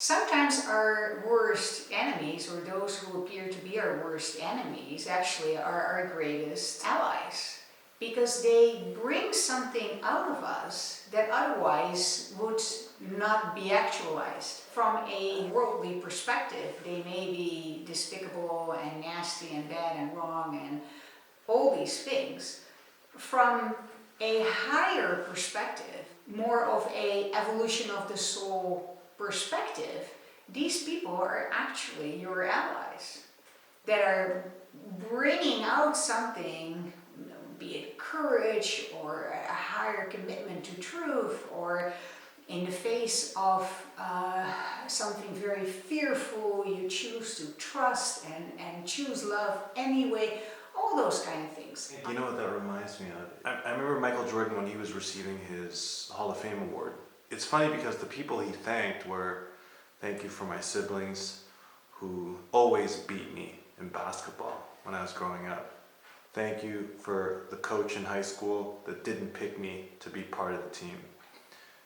Sometimes our worst enemies, or those who appear to be our worst enemies, actually are our greatest allies. Because they bring something out of us that otherwise would not be actualized. From a worldly perspective, they may be despicable and nasty and bad and wrong and all these things. From a higher perspective, more of a evolution of the soul perspective, these people are actually your allies that are bringing out something, be it courage or a higher commitment to truth, or in the face of something very fearful, you choose to trust and choose love anyway, all those kind of things. You know what that reminds me of? I remember Michael Jordan when he was receiving his Hall of Fame award. It's funny because the people he thanked were, thank you for my siblings who always beat me in basketball when I was growing up. Thank you for the coach in high school that didn't pick me to be part of the team.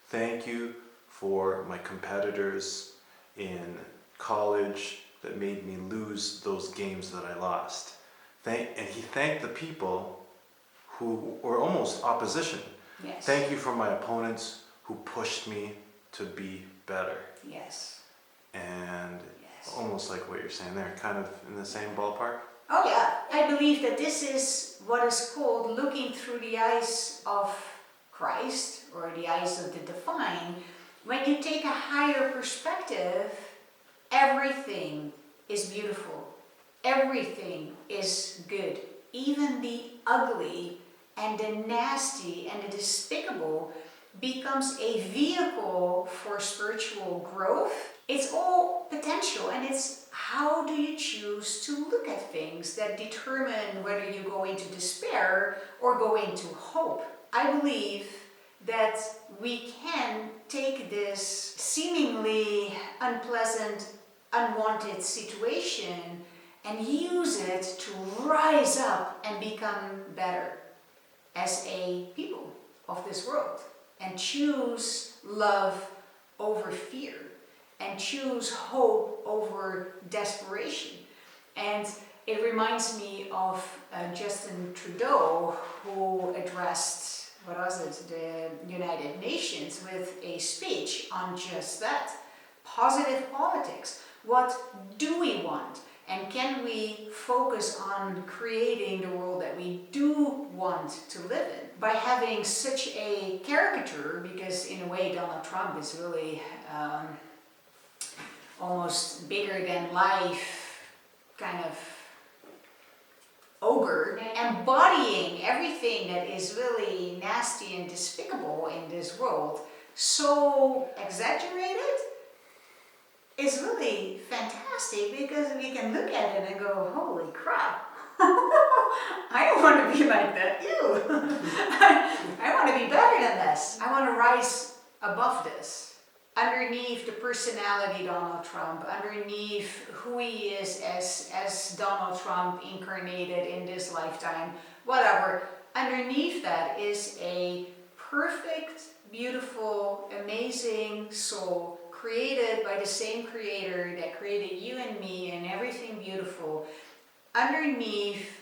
Thank you for my competitors in college that made me lose those games that I lost. And he thanked the people who were almost opposition. Yes. Thank you for my opponents who pushed me to be better. Yes. And Yes. almost like what you're saying there, kind of in the same ballpark. Oh yeah, I believe that this is what is called looking through the eyes of Christ, or the eyes of the divine. When you take a higher perspective, everything is beautiful. Everything is good. Even the ugly and the nasty and the despicable becomes a vehicle for spiritual growth. It's all potential, and it's how do you choose to look at things that determine whether you go into despair or go into hope. I believe that we can take this seemingly unpleasant, unwanted situation and use it to rise up and become better as a people of this world, and choose love over fear, and choose hope over desperation. And it reminds me of Justin Trudeau, who addressed, the United Nations with a speech on just that. Positive politics. What do we want? And can we focus on creating the world that we do want to live in? By having such a caricature, because in a way Donald Trump is really almost bigger than life kind of ogre, embodying everything that is really nasty and despicable in this world, so exaggerated, is really fantastic, because we can look at it and go, holy crap, I don't want to be like that, ew. I want to be better than this. I want to rise above this. Underneath the personality Donald Trump, underneath who he is as Donald Trump incarnated in this lifetime, whatever, underneath that is a perfect, beautiful, amazing soul created by the same creator that created you and me and everything beautiful. Underneath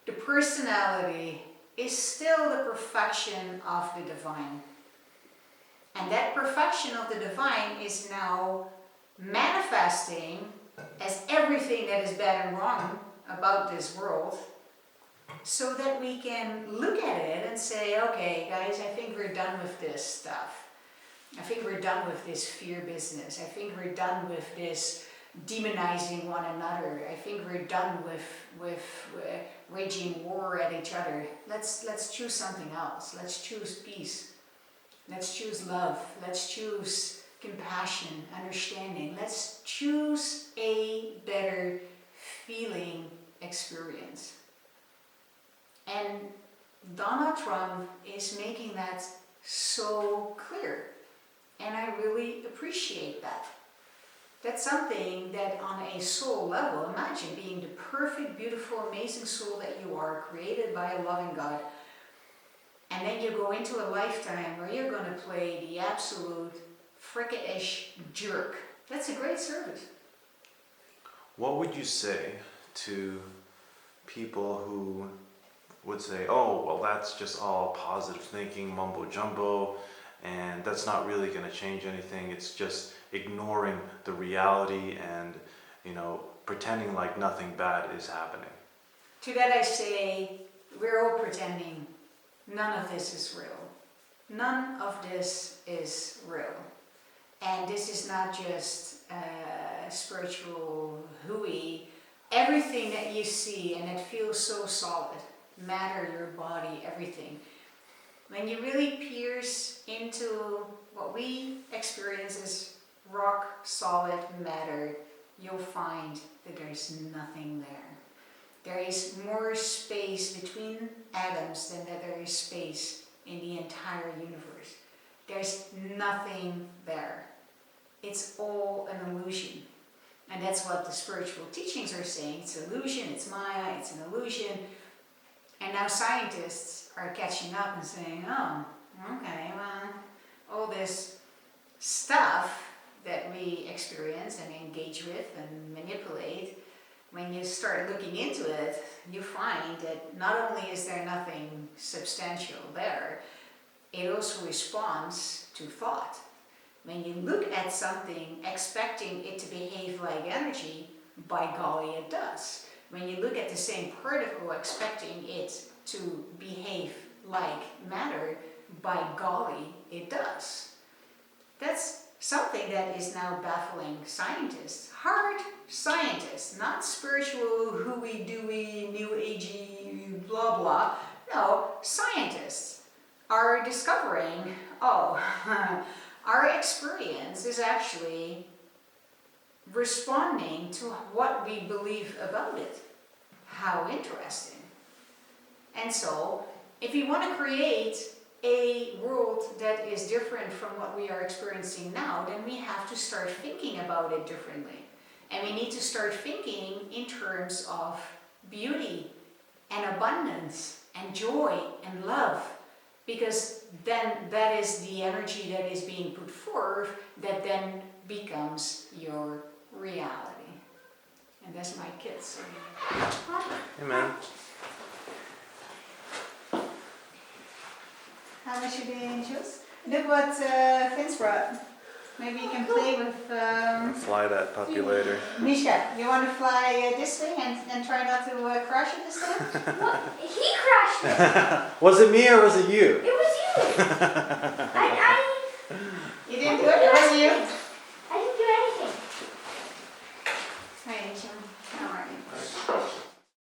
the personality is still the perfection of the divine. And that perfection of the divine is now manifesting as everything that is bad and wrong about this world, so that we can look at it and say, okay guys, I think we're done with this stuff. I think we're done with this fear business. I think we're done with this demonizing one another. I think we're done with waging war at each other. Let's choose something else. Let's choose peace. Let's choose love. Let's choose compassion, understanding. Let's choose a better feeling experience. And Donald Trump is making that so clear. And I really appreciate that. That's something that on a soul level, imagine being the perfect, beautiful, amazing soul that you are, created by a loving God. And then you go into a lifetime where you're going to play the absolute frickin-ish jerk. That's a great service. What would you say to people who would say, oh, well, that's just all positive thinking, mumbo jumbo, and that's not really going to change anything. It's just ignoring the reality and, pretending like nothing bad is happening. To that I say, we're all pretending. None of this is real. None of this is real. And this is not just spiritual hooey. Everything that you see and it feels so solid, matter, your body, everything. When you really pierce into what we experience as rock solid matter, you'll find that there's nothing there. There is more space between atoms than that there is space in the entire universe. There's nothing there. It's all an illusion. And that's what the spiritual teachings are saying. It's illusion, it's Maya, it's an illusion. And now scientists are catching up and saying, oh, okay, well, all this stuff that we experience and engage with and manipulate, when you start looking into it, you find that not only is there nothing substantial there, it also responds to thought. When you look at something expecting it to behave like energy, by golly it does. When you look at the same particle expecting it to behave like matter, by golly it does. That's something that is now baffling scientists, hard scientists, not spiritual, hooey, dooey, new agey, blah blah. No, scientists are discovering, oh, our experience is actually responding to what we believe about it. How interesting. And so, if you want to create a world that is different from what we are experiencing now, then we have to start thinking about it differently. And we need to start thinking in terms of beauty and abundance and joy and love. Because then that is the energy that is being put forth that then becomes your reality. And that's my kids. Amen. How much are the angels? Look what Vince brought. Maybe you can play with... Fly that puppy later. Misha, you want to fly this thing and try not to crash it this time? What? He crashed it. Was it me or was it you? It was you. You didn't do it? It was you? I didn't do anything. Hi, Angel. How are you?